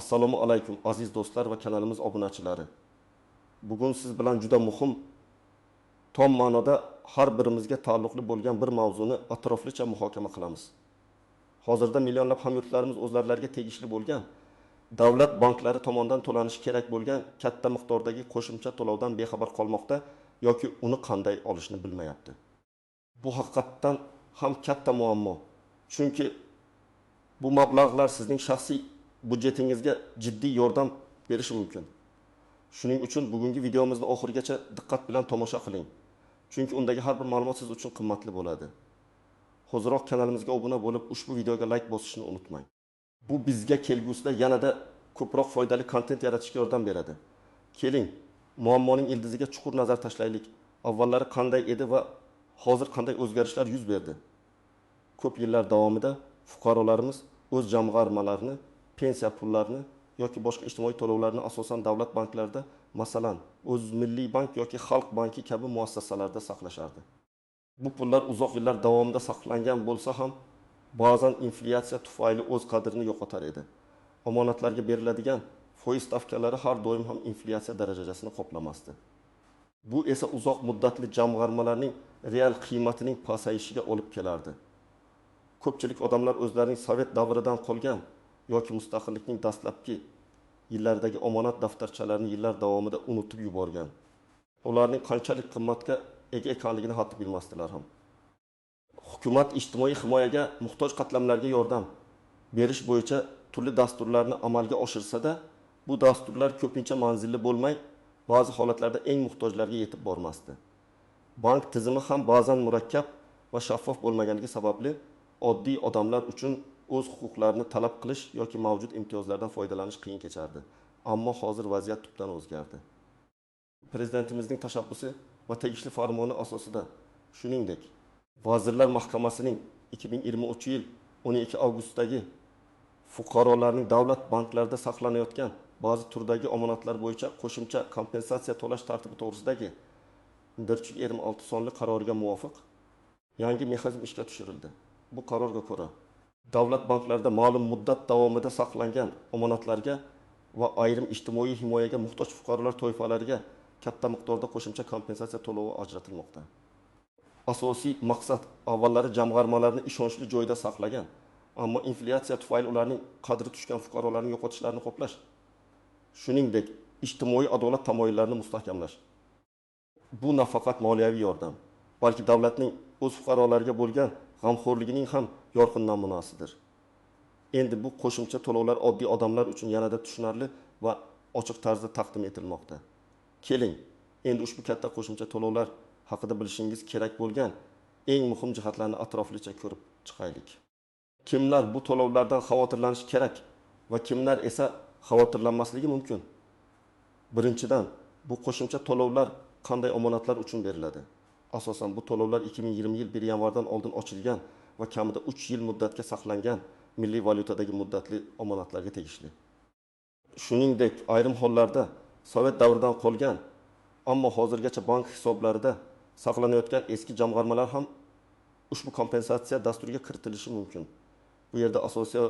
Assalomu alaykum aziz do'stlar va kanalimiz obunachilari. Bugun siz bilan juda muhim, tom ma'noda har birimizga taalluqli bo'lgan bir mavzuni atroflicha muhokama qilamiz. Hozirda millionlab hamyurtlarimiz o'zlariga tegishli bo'lgan davlat banklari tomonidan to'lanishi kerak bo'lgan katta miqdordagi qo'shimcha to'lovdan bexabar qolmoqda yoki uni qanday olishni bilmayapti. Bu haqiqatdan ham katta muammo. Chunki bu mablag'lar sizning shaxsiy budjetingizga jiddiy yordam berishi mumkin. Shuning uchun bugungi videomizni oxirigacha diqqat bilan tomosha qiling. Chunki undagi har bir ma'lumot siz uchun qimmatli bo'ladi. Hoziroq kanalimizga obuna bo'lib, ushbu videoga like bosishni unutmang. Bu bizga kelgusida yanada ko'proq foydali kontent yaratishga yordam beradi. Keling, muammoning ildiziga chuqur nazar tashlaylik. Avvallari qanday edi va hozir qanday o'zgarishlar yuz berdi? Ko'p yillar davomida fuqarolarimiz o'z jamg'armalarini, pensiya pullarini yoki boshqa ijtimoiy to'lovlarni asosan davlat banklarida, masalan, O'zmilliy bank yoki Xalq banki kabi muassasalarda saqlashardi. Bu pullar uzoq yillar davomida saqlangan bo'lsa ham, ba'zan inflyatsiya tufayli o'z qadrini yo'qotar edi. Omonatlarga beriladigan foiz stavkalari har doim ham inflyatsiya darajasini qoplamasdi. Bu esa uzoq muddatli jamg'armalarning real qiymatining pasayishiga olib kelardi. Ko'pchilik odamlar o'zlarining Sovet davridan qolgan yoki mustaqillikning dastlabki yillaridagi omonat daftarchalarini yillar davomida unutib yuborgan. Ularning qanchalik qimmatga ega ekanligini hatto bilmasdilar ham. Hukumat ijtimoiy himoyaga muhtoj qatlamlarga yordam berish bo'yicha turli dasturlarni amalga oshirsa-da, bu dasturlar ko'pincha manzilli bo'lmay, ba'zi holatlarda eng muhtojlarga yetib bormasdi. Bank tizimi ham ba'zan murakkab va shaffof bo'lmaganligi sababli oddiy odamlar uchun o'z huquqlarini talab qilish yoki mavjud imtiyozlardan foydalanish qiyin kechardi. Ammo hozir vaziyat tubdan o'zgardi. Prezidentimizning tashabbusi va tegishli farmoni asosida, shuningdek, Vazirlar Mahkamasining 2023 yil 12 avgustdagi fuqarolarning davlat banklarida saqlanayotgan ba'zi turdagi omonatlar bo'yicha qo'shimcha kompensatsiya to'lash tartibi to'g'risidagi 126 sonli qaroriga muvofiq yangi mexanizm ishga tushirildi. Bu qarorga ko'ra, davlat banklarida ma'lum muddat davomida saqlangan omonatlarga va ayrim ijtimoiy himoyaga muhtoj fuqarolar toifalariga katta miqdorda qo'shimcha kompensatsiya to'lovi ajratilmoqda. Asosiy maqsad avvallari jamg'armalarni ishonchli joyda saqlagan, ammo inflyatsiya tufayli ularning qadri tushgan fuqarolarning yo'qotishlarini qoplash. Shuningdek, ijtimoiy adolat tamoyillarini mustahkamlash. Bu nafaqat moliyaviy yordam, balki davlatning o'z fuqarolariga bo'lgan g'amxo'rligining ham yorqin namunasidir. Endi bu qo'shimcha to'lovlar oddiy odamlar uchun yanada tushunarli va ochiq tarzda taqdim etilmoqda. Keling, endi ushbu katta qo'shimcha to'lovlar haqida bilishingiz kerak bo'lgan eng muhim jihatlarni atroflicha ko'rib chiqaylik. Kimlar bu to'lovlardan xavotirlanishi kerak va kimlar esa xavotirlanmasligi mumkin? Birinchidan, bu qo'shimcha to'lovlar qanday omonatlar uchun beriladi? Asosan bu to'lovlar 2020 yil 1 yanvardan oldin ochilgan va kamida 3 yil muddatga saqlangan milliy valyutadagi muddatli omonatlarga tegishli. Shuningdek, ayrim hollarda Sovet davridan qolgan, ammo hozirgacha bank hisoblarida saqlanayotgan eski jamg'armalar ham ushbu kompensatsiya dasturiga kiritilishi mumkin. Bu yerda asosiy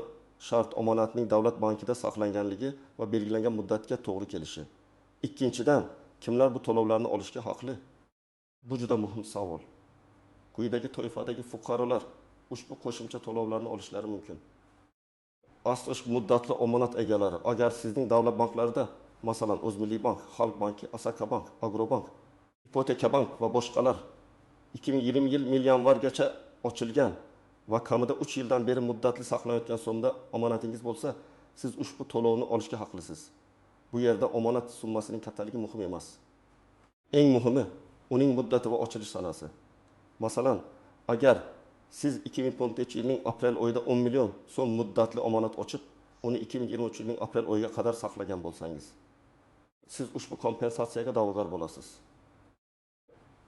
shart omonatning davlat bankida saqlanganligi va belgilangan muddatga to'g'ri kelishi. Ikkinchidan, kimlar bu to'lovlarni olishga haqli? Bu juda muhim savol. Quyidagi toifadagi fuqarolar ushbu qo'shimcha to'lovlarni olishlari mumkin. Asosiy muddatli omonat egalari, agar sizning davlat banklarida, masalan, O'zmilliy bank, Xalq banki, Asaka bank, Agrobank, Ipoteka bank va boshqalar 2020 yil 1 yanvargacha ochilgan va kamida 3 yildan beri muddatli saqlanayotgan so'mda omonatingiz bo'lsa, siz ushbu to'lovni olishga haqlisiz. Bu yerda omonat summasining kattaligi muhim emas. Eng muhimi uning muddati va ochilish sanasi. Masalan, agar siz 2014 yilning aprel oyida 10 million so'm muddatli omonat ochib, uni 2023 yilning aprel oyiga qadar saqlagan bo'lsangiz, siz ushbu kompensatsiyaga da'vogar bo'lasiz.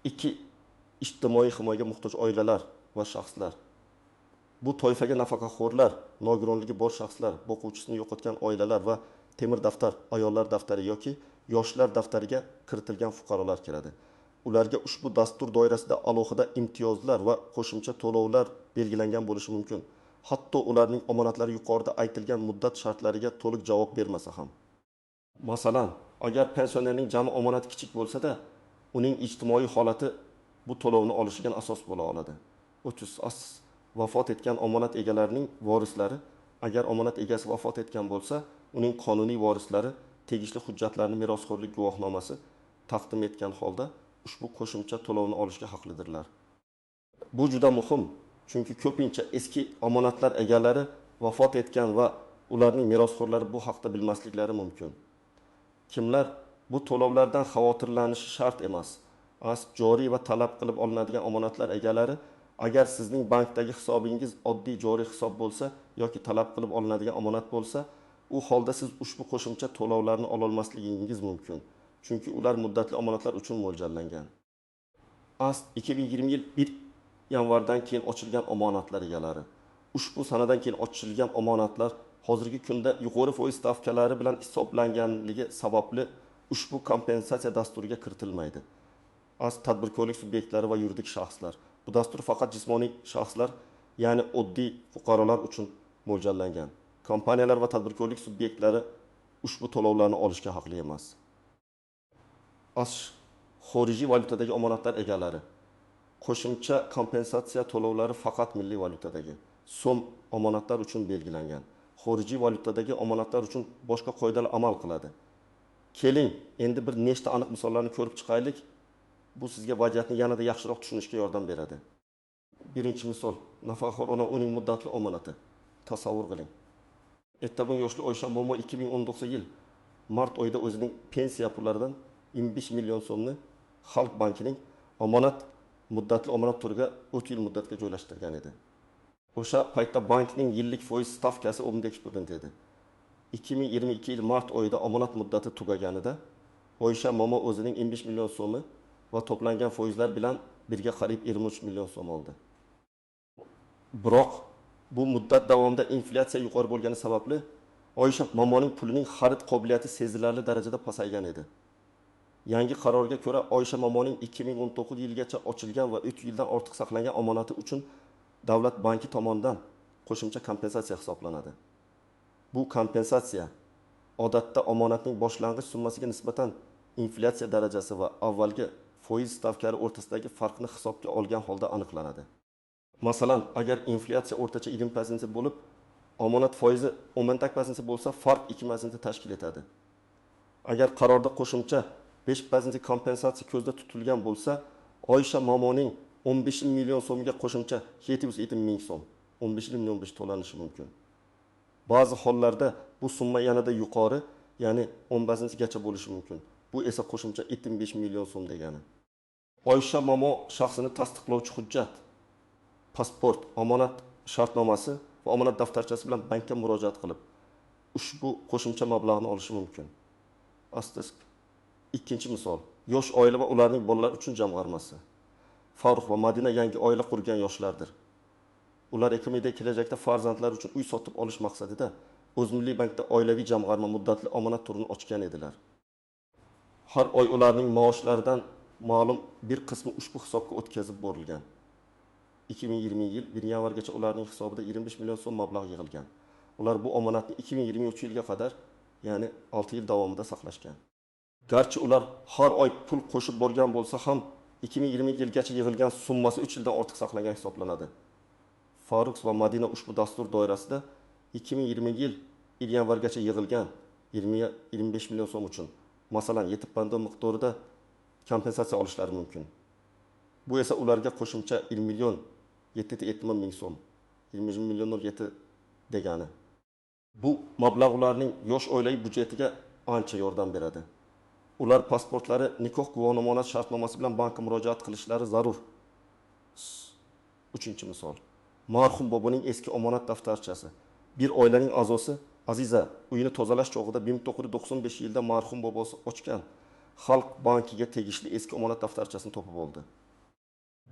2. Ijtimoiy himoyaga muhtoj oilalar va shaxslar. Bu toifaga nafaqaxo'rlar, nogironligi bor shaxslar, boquvchisini yo'qotgan oilalar va temir daftar, ayollar daftari yoki yoshlar daftariga kiritilgan fuqarolar kiradi. Ularga ushbu dastur doirasida alohida imtiyozlar va qo'shimcha to'lovlar belgilangan bo'lishi mumkin. hatto ularning omonatlari yuqorida aytilgan muddat shartlariga to'liq javob bermasa ham. Masalan, agar pensionerning jami omonati kichik bo'lsa-da, uning ijtimoiy holati bu to'lovni olishiga asos bo'la oladi. 30. Vafot etgan omonat egalarining vorislari agar omonat egasi vafot etgan bo'lsa, uning qonuniy vorislari tegishli hujjatlarni merosxo'rlik guvohnomasi taqdim etgan holda ushbu qo'shimcha to'lovni olishga haqlidirlar. Bu juda muhim, chunki ko'pincha eski omonatlar egalari vafot etgan va ularning merosxo'rlari bu haqda bilmasliklari mumkin. Kimlar bu to'lovlardan xavotirlanishi shart emas. Joriy va talab qilib olinadigan omonatlar egalari agar sizning bankdagi hisobingiz oddiy joriy hisob bo'lsa yoki talab qilib olinadigan omonat bo'lsa, u holda siz ushbu qo'shimcha to'lovlarni ola olmasligingiz mumkin. Chunki ular muddatli omonatlar uchun mo'ljallangan. 2020 yil 1 yanvardan keyin ochilgan omonatlar egalari. Ushbu sanadan keyin ochilgan omonatlar hozirgi kunda yuqori foiz stavkalari bilan hisoblanganligi sababli ushbu kompensatsiya dasturiga kiritilmaydi. Tadbirkorlik subyektlari va yuridik shaxslar. Bu dastur faqat jismoniy shaxslar, ya'ni oddiy fuqarolar uchun mo'ljallangan. Kompaniyalar va tadbirkorlik subyektlari ushbu to'lovlarni olishga haqli emas. Xorijiy valyutadagi omonatlar egalari. Qo'shimcha kompensatsiya to'lovlari faqat milliy valyutadagi so'm omonatlar uchun belgilangan. Xorijiy valyutadagi omonatlar uchun boshqa qoidalar amal qiladi. Keling, endi bir nechta aniq misollarni ko'rib chiqaylik. Bu sizga vaziyatni yanada yaxshiroq tushunishga yordam beradi. Birinchi misol, nafaqaxo'r ona uning muddatli omonati. Tasavvur qiling. Ertabugun yoshli Oysha Momo 2019 yil mart oyida o'zining pensiya pullaridan 25 million so'mni Xalq bankining omonat muddatli omonat turiga 4 yil muddatga joylashtirgan edi. O'sha paytda bankning yillik foiz stavkasi 15% edi. 2022 yil mart oyida omonat muddati tugaganida Oysha Momo o'zining 25 million so'mi va to'plangan foizlar bilan birga qariyb 23 million so'm oldi. Biroq bu muddat davomida inflyatsiya yuqori bo'lgani sababli Oysha Momoning pulining xarid qobiliyati sezilarli darajada pasaygan edi. Yangi qarorga ko'ra Oysha Momoning 2019 yilgacha ochilgan va 3 yildan ortiq saqlangan omonati uchun davlat banki tomonidan qo'shimcha kompensatsiya hisoblanadi. Bu kompensatsiya odatda omonatning boshlang'ich summasiga nisbatan inflyatsiya darajasi va avvalgi foiz stavkalari o'rtasidagi farqni hisobga olgan holda aniqlanadi. Masalan, agar inflyatsiya o'rtacha 20% bo'lib, omonat foizi 10% bo'lsa, farq 2% tashkil etadi. Agar qarorda qo'shimcha 5% kompensatsiya ko'zda tutilgan bo'lsa, Oysha Momoning 15 million so'mga qo'shimcha 770 ming so'm, 15 million to'lanishi mumkin. Ba'zi hollarda bu summa yanada yuqori, ya'ni 10% gacha bo'lishi mumkin. Bu esa qo'shimcha 75 million so'm degani. Oysha Momo shaxsini tasdiqlovchi hujjat, pasport, omonat shartnomasi va omonat daftarchasi bilan bankka murojaat qilib, ushbu qo'shimcha mablag'ni olishi mumkin. Ikkinchi misol, yosh oila va ularning bolalari uchun jamg'armasi. Farruh va Madina yangi oila qurgan yoshlardir. Ular ekonomiyada kelajakda farzandlar uchun uy sotib olish maqsadida O'zmilliy bankda oilaviy jamg'arma muddatli omonat turini ochgan edilar. Har oy ularning maoshlaridan ma'lum bir qismi ushbu hisobga o'tkazib borilgan. 2020 yil 1 yanvargacha ularning hisobida 25 million so'm mablag' yig'ilgan. Ular bu omonatni 2023 yilga qadar, ya'ni 6 yil davomida saqlashgan. Garchi ular har oy pul qo'shib borgan bo'lsa ham 2020 yilgacha yig'ilgan summasi 3 yildan ortiq saqlangan hisoblanadi. Farruh va Madina ushbu dastur doirasida 2020 yil 1 yanvargacha yig'ilgan 20-25 million so'm uchun, masalan, yetib bando miqdorida kompensatsiya olishlari mumkin. Bu esa ularga qo'shimcha 1 million 770 ming so'm, 20 million 7 degani. Bu mablag' ularning yosh oilaviy budjetiga ancha yordam beradi. Ular pasportlari nikoh guvohnomasi shartnomasi bilan bankka murojaat qilishlari zarur. 3-misol. Marhum boboning eski omonat daftarchasi. Bir oilaning a'zosi Aziza uyini tozalash chog'ida 1995 yilda marhum bobosi ochgan Xalq bankiga tegishli eski omonat daftarchasini topib oldi.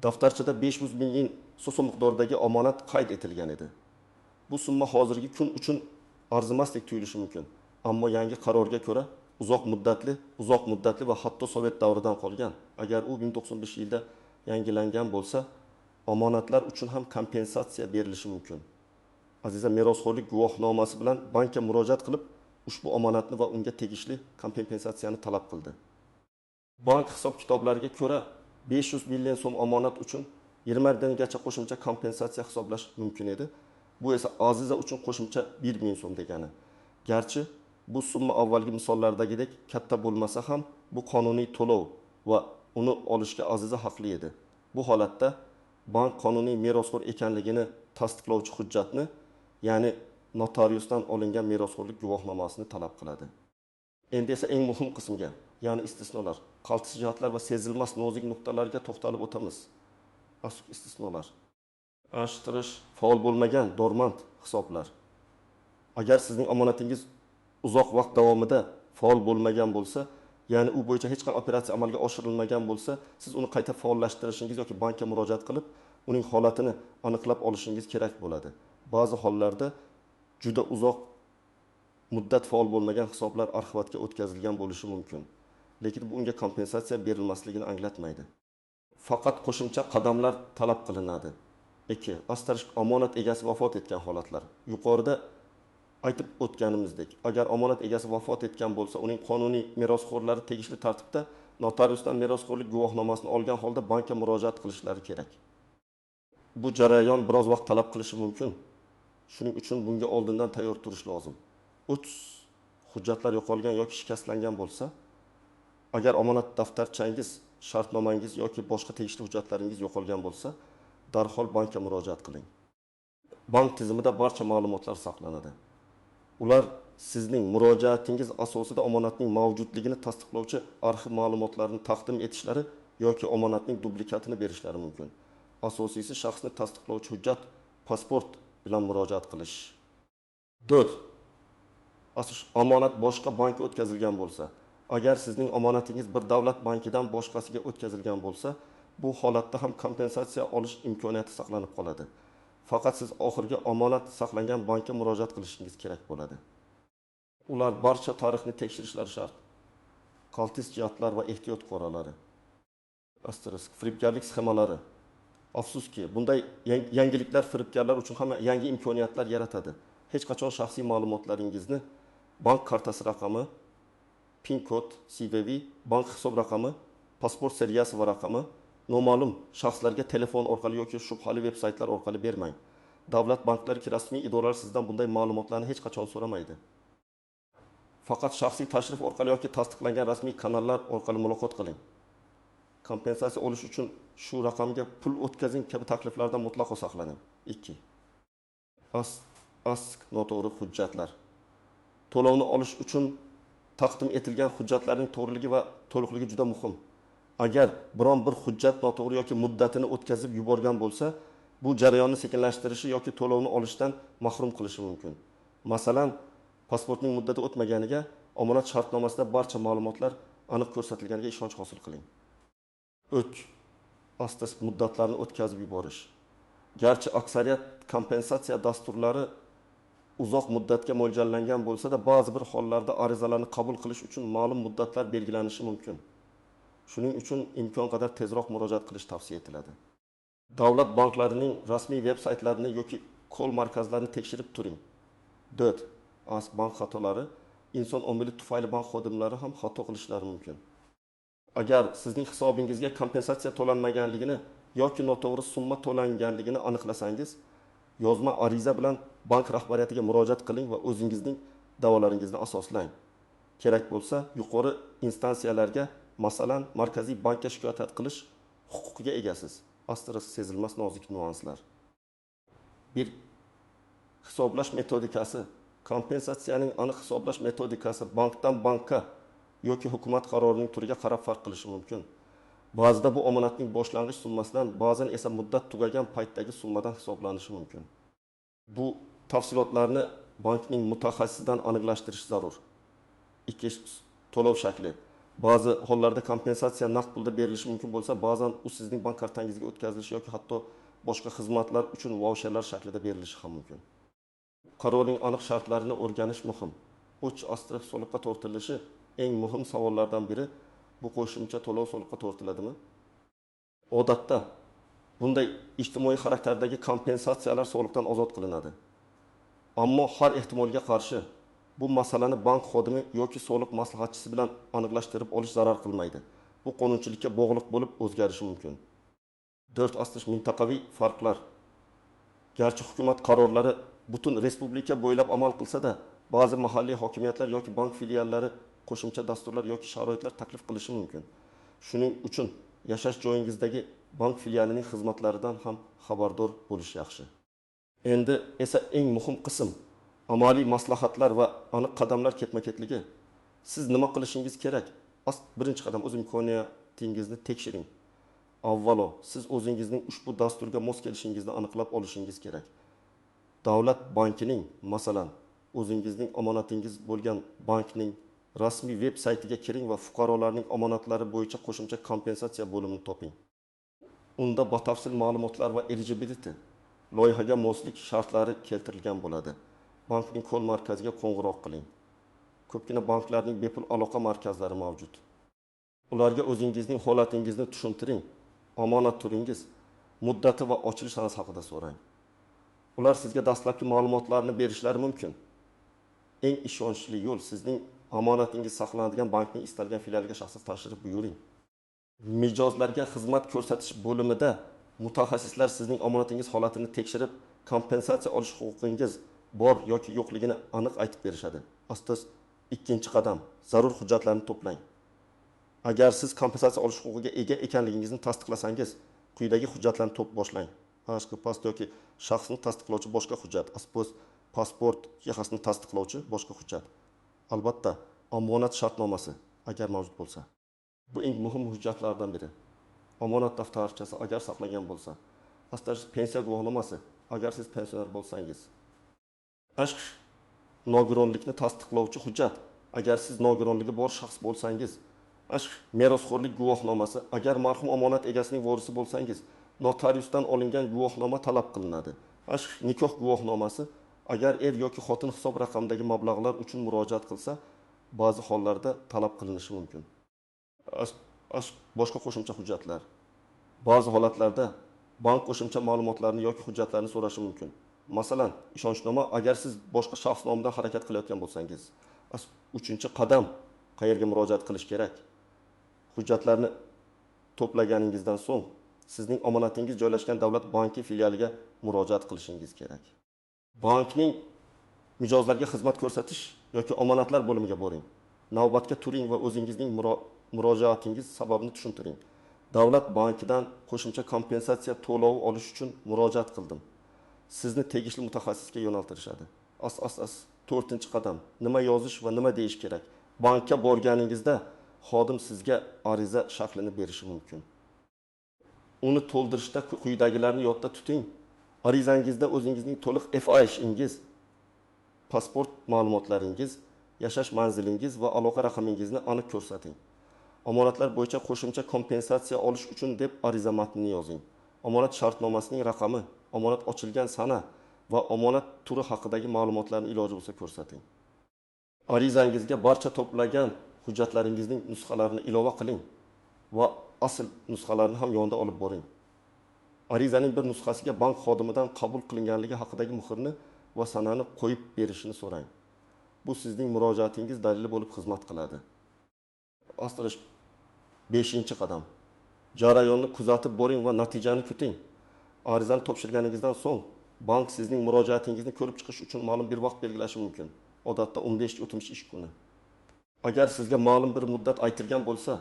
Daftarchada 500 ming so'm miqdoridagi omonat qayd etilgan edi. Bu summa hozirgi kun uchun arzimasdek tuyulishi mumkin, ammo yangi qarorga ko'ra uzoq muddatli va hatto Sovet davridan qolgan. Agar u 1995 yilda yangilangan bo'lsa, omonatlar uchun ham kompensatsiya berilishi mumkin. aziza merosxo'rlik guvohnomasi bilan bankka murojaat qilib, ushbu omonatni va unga tegishli kompensatsiyani talab qildi. Bank hisob-kitoblariga ko'ra 500 million so'm omonat uchun 20 milligacha qo'shimcha kompensatsiya hisoblash mumkin edi. Bu esa aziza uchun qo'shimcha 1 million so'm degani. Garchi bu summa avvalgi misollardagidek katta bo'lmasa ham, bu qonuniy to'lov va uni olishga aziza haqli edi. Bu holatda bank qonuniy merosxo'r ekanligini tasdiqlovchi hujjatni, ya'ni notariusdan olingan merosxo'rlik guvohnomasini talab qiladi. Endi esa eng muhim qismga, ya'ni istisnolar, qaltis jihatlar va sezilmas nozik nuqtalarga to'xtalib o'tamiz. Istisnolar. Ashtirish, faol bo'lmagan dormant hisoblar. Agar sizning omonatingiz uzoq vaqt davomida faol bo'lmagan bo'lsa, ya'ni u bo'yicha hech qanday operatsiya amalga oshirilmagan bo'lsa, siz uni qayta faollashtirishingiz yoki bankka murojaat qilib, uning holatini aniqlab olishingiz kerak bo'ladi. Ba'zi hollarda juda uzoq muddat faol bo'lmagan hisoblar arxivatga o'tkazilgan bo'lishi mumkin. Lekin bu unga kompensatsiya berilmasligini anglatmaydi. Faqat qo'shimcha qadamlar talab qilinadi. 2. Astarish omonat egasi vafot etgan holatlar. Yuqorida aytib o'tganimizdek, agar omonat egasi vafot etgan bo'lsa, uning qonuniy merosxo'rlari tegishli tartibda notariusdan merosxo'rlik guvohnomasini olgan holda bankka murojaat qilishlari kerak. Bu jarayon biroz vaqt talab qilishi mumkin. Shuning uchun bunga oldindan tayyor turish lozim. 3. Hujjatlar yo'qolgan yoki shikastlangan bo'lsa, agar omonat daftarchangiz, shartnomangiz yoki boshqa tegishli hujjatlaringiz yo'qolgan bo'lsa, darhol bankka murojaat qiling. Bank tizimida barcha ma'lumotlar saqlanadi. Ular sizning murojaatingiz asosida omonatning mavjudligini tasdiqlovchi arxiv ma'lumotlarini taqdim etishlari yoki omonatning dublikatini berishlari mumkin. Asosiysi shaxsni tasdiqlovchi hujjat, pasport bilan murojaat qilish. 4. Omonat boshqa bankka o'tkazilgan bo'lsa, agar sizning omonatingiz bir davlat bankidan boshqasiga o'tkazilgan bo'lsa, bu holatda ham kompensatsiya olish imkoniyati saqlanib qoladi. Faqat siz oxirgi omonat saqlangan bankka murojaat qilishingiz kerak bo'ladi. Ular barcha tarixni tekshirishlari shart. Qaltis jihatlar va ehtiyot choralari. Asterisk firibgarlik sxemalari. Afsuski, bunday yangiliklar firibgarlar uchun ham yangi imkoniyatlar yaratadi. Hech qachon shaxsiy ma'lumotlaringizni, bank kartasi raqami, PIN kod, CVV, bank hisob raqami, pasport seriyasi va raqami noma'lum shaxslarga telefon orqali yoki shubhali veb-saytlar orqali bermang. Davlat banklari rasmiy idoralar sizdan bunday ma'lumotlarni hech qachon so'ramaydi. Faqat shaxsiy tashrif orqali yoki tasdiqlangan rasmiy kanallar orqali muloqot qiling. Kompensatsiya olish uchun shu raqamga pul o'tkazing kabi takliflardan mutlaqo saqlaning. 2. Ask noto'g'ri hujjatlar. To'lovni olish uchun taqdim etilgan hujjatlarning to'g'riligi va to'liqligi juda muhim. Agar biron bir hujjat noto'g'ri yoki muddatini o'tkazib yuborgan bo'lsa, bu jarayonni sekinlashtirishi yoki to'lovni olishdan mahrum qilishi mumkin. Masalan, pasportning muddati o'tmaganiga omonat shartnomasida barcha ma'lumotlar aniq ko'rsatilganiga ishonch hosil qiling. 3. Asta muddatlarni o'tkazib yuborish. Garchi aksariyat kompensatsiya dasturlari uzoq muddatga mo'ljallangan bo'lsa-da, ba'zi bir hollarda arizalarni qabul qilish uchun ma'lum muddatlar belgilanishi mumkin. Shuning uchun imkon qadar tezroq murojaat qilish tavsiya etiladi. Davlat banklarining rasmiy veb-saytlarini yoki kol markazlarini tekshirib turing. 4. Bank xatolari. Inson omili tufayli bank xodimlari ham xato qilishlari mumkin. Agar sizning hisobingizga kompensatsiya to'lanmaganligini yoki noto'g'ri summa to'langanligini aniqlasangiz, yozma ariza bilan bank rahbariyatiga murojaat qiling va o'zingizning da'volaringizni asoslang. Kerak bo'lsa, yuqori instansiyalarga, masalan, markaziy bankka shikoyat qilish huquqiga egasiz. Asterisk sezilmas nozik nuanslar. 1. Hisoblash metodikasi. Kompensatsiyaning aniq hisoblash metodikasi bankdan bankka yoki hukumat qarorining turiga qarab farq qilishi mumkin. Ba'zida bu omonatning boshlang'ich summasidan, ba'zan esa muddat tugagan paytdagi summadan hisoblanishi mumkin. Bu tafsilotlarni bankning mutaxassisidan aniqlashtirish zarur. 2. To'lov shakli. Ba'zi hollarda kompensatsiya naqd pulda berilishi mumkin bo'lsa, ba'zan u sizning bank kartangizga o'tkazilishi yoki hatto boshqa xizmatlar uchun vaucherlar shaklida berilishi ham mumkin. Qarorning aniq shartlarini o'rganish muhim. Uch asterisk soliqqa tortilishi eng muhim savollardan biri. Bu qo'shimcha to'lov soliqqa tortiladimi? Odatda bunday ijtimoiy xarakterdagi kompensatsiyalar soliqdan ozod qilinadi. Ammo har ehtimolga qarshi bu masalani bank xodimi yoki soliq maslahatchisi bilan aniqlashtirib olish zarar qilmaydi. Bu qonunchilikka bog'liq bo'lib o'zgarishi mumkin. 4 mintaqaviy farqlar. Garchi hukumat qarorlari butun respublika bo'ylab amal qilsa-da, ba'zi mahalliy hokimiyatlar yoki bank filiallari qo'shimcha dasturlar yoki sharoitlar taklif qilishi mumkin. Shuning uchun yashash joyingizdagi bank filialining xizmatlaridan ham xabardor bo'lish yaxshi. Endi esa eng muhim qism amaliy maslahatlar va aniq qadamlar ketma-ketligi. Siz nima qilishingiz kerak? Birinchi qadam o'z imkoniyatingizni tekshiring. Avvalo, siz o'zingizning ushbu dasturga mos kelishingizni aniqlab olishingiz kerak. Davlat bankining, masalan, o'zingizning omonatingiz bo'lgan bankning rasmiy veb saytiga kiring va fuqarolarning omonatlari bo'yicha qo'shimcha kompensatsiya bo'limini toping. Unda batafsil ma'lumotlar va eligibility, loyihaga moslik shartlari keltirilgan bo'ladi. Bankning kol markaziga qo'ng'iroq qiling. Ko'pgina banklarning bepul aloqa markazlari mavjud. Ularga o'zingizning holatingizni tushuntiring. Omonat turingiz, muddati va ochilish sanasi haqida so'rang. Ular sizga dastlabki ma'lumotlarni berishlari mumkin. Eng ishonchli yo'l sizning omonatingiz saqlanadigan bankning istalgan filialiga shaxsan tashrif buyuring. Mijozlarga xizmat ko'rsatish bo'limida mutaxassislar sizning omonatingiz holatini tekshirib, kompensatsiya olish huquqingiz bor yoki yo'qligini aniq aytib berishadi. Astos ikkinchi qadam, zarur hujjatlarni to'plang. Agar siz kompensatsiya olish huquqiga ega ekanligingizni tasdiqlasangiz, quyidagi hujjatlarni to'p boshlang. Pasport yoki shaxsni tasdiqlovchi boshqa hujjat, astos pasport yahasini tasdiqlovchi boshqa hujjat. Albatta, omonat shartnomasi agar mavjud bo'lsa. Bu eng muhim hujjatlardan biri. Omonat daftarchasi agar saqlagan bo'lsa, astos pensiya guvohnomasi agar siz pensioner bo'lsangiz. Ashq nogironlikni tasdiqlovchi hujjat agar siz nogironligi bor shaxs bo'lsangiz. Ashq merosxo'rlik guvohnomasi agar marhum omonat egasining vorisi bo'lsangiz, notariusdan olingan guvohnoma talab qilinadi. Ashq nikoh guvohnomasi agar er yoki xotin hisob raqamidagi mablag'lar uchun murojaat qilsa, ba'zi hollarda talab qilinishi mumkin. Ashq boshqa qo'shimcha hujjatlar. Ba'zi holatlarda bank qo'shimcha ma'lumotlarni yoki hujjatlarni so'rashi mumkin. Masalan, ishonchnoma agar siz boshqa shaxs nomidan harakat qilayotgan bo'lsangiz. 3-qadam qayerga murojaat qilish kerak? Hujjatlarni to'plaganingizdan so'ng sizning omonatingiz joylashgan davlat banki filialiga murojaat qilishingiz kerak. Bankning mijozlarga xizmat ko'rsatish yoki omonatlar bo'limiga boring. Navbatga turing va o'zingizning murojaatingiz sababini tushuntiring. Davlat bankidan qo'shimcha kompensatsiya to'lovi olish uchun murojaat qildim. Sizni tegishli mutaxassisga yo'naltirishadi. 4-qadam. Nima yozish va nima deyish kerak? Bankka borganingizda xodim sizga ariza shaklini berishi mumkin. Uni to'ldirishda quyidagilarni yodda tuting. Arizangizda o'zingizning to'liq FIShingiz, pasport ma'lumotlaringiz, yashash manzilingiz va aloqa raqamingizni aniq ko'rsating. Omonatlar bo'yicha qo'shimcha kompensatsiya olish uchun deb ariza matnini yozing. Omonat shartnomasining raqami, omonat ochilgan sana va omonat turi haqidagi ma'lumotlarni iloji bo'lsa ko'rsating. Arizangizga barcha to'plagan hujjatlaringizning nusxalarini ilova qiling va asl nusxalarini ham yonida olib boring. Arizaning bir nusxasiga bank xodimidan qabul qilinganligi haqidagi muhrni va sanani qo'yib berishini so'rang. Bu sizning murojaatingiz dalili bo'lib xizmat qiladi. 5-qadam. Jarayonni kuzatib boring va natijani kuting. Arizani topshirganingizdan so'ng bank sizning murojaatingizni ko'rib chiqish uchun ma'lum bir vaqt belgilashi mumkin. Odatda 15-30 ish kuni. Agar sizga ma'lum bir muddat aytilgan bo'lsa,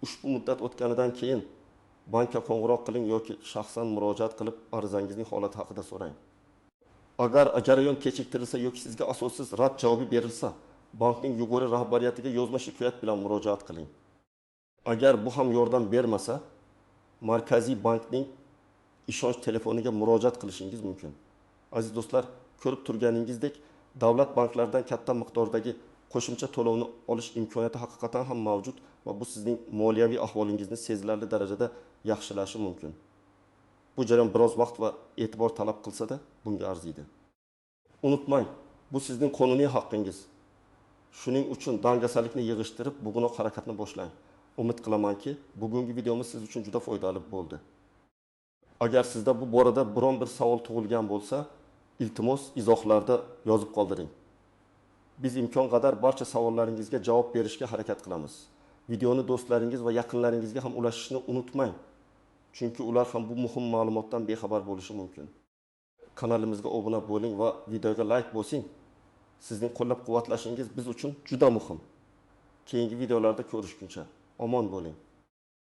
ushbu muddat o'tganidan keyin bankka qo'ng'iroq qiling yoki shaxsan murojaat qilib arizangizning holati haqida so'rang. Agar jarayon kechiktirilsa yoki sizga asossiz rad javobi berilsa, bankning yuqori rahbariyatiga yozma shikoyat bilan murojaat qiling. Agar bu ham yordam bermasa, Markaziy bankning ishonch telefoniga murojaat qilishingiz mumkin. Aziz do'stlar, ko'rib turganingizdek, davlat banklaridan katta miqdordagi qo'shimcha to'lovni olish imkoniyati haqiqatan ham mavjud va bu sizning moliyaviy ahvolingizni sezilarli darajada yaxshilashi mumkin. Bu jarayon biroz vaqt va e'tibor talab qilsa-da, bunga arziydi. Unutmang, bu sizning qonuniy haqqingiz. Shuning uchun dangasalikni yig'ishtirib, bugunoq harakatni boshlang. Umid qilamanki, bugungi videomiz siz uchun juda foydali bo'ldi. Agar sizda bu borada biron bir savol tug'ilgan bo'lsa, iltimos izohlarda yozib qoldiring. Biz imkon qadar barcha savollaringizga javob berishga harakat qilamiz. Videoni do'stlaringiz va yaqinlaringizga ham ulashishni unutmang. Chunki ular ham bu muhim ma'lumotdan bexabar bo'lishi mumkin. Kanalimizga obuna bo'ling va videoga like bosing. Sizning qo'llab-quvvatlashingiz biz uchun juda muhim. Keyingi videolarda ko'rishguncha omon bo'ling.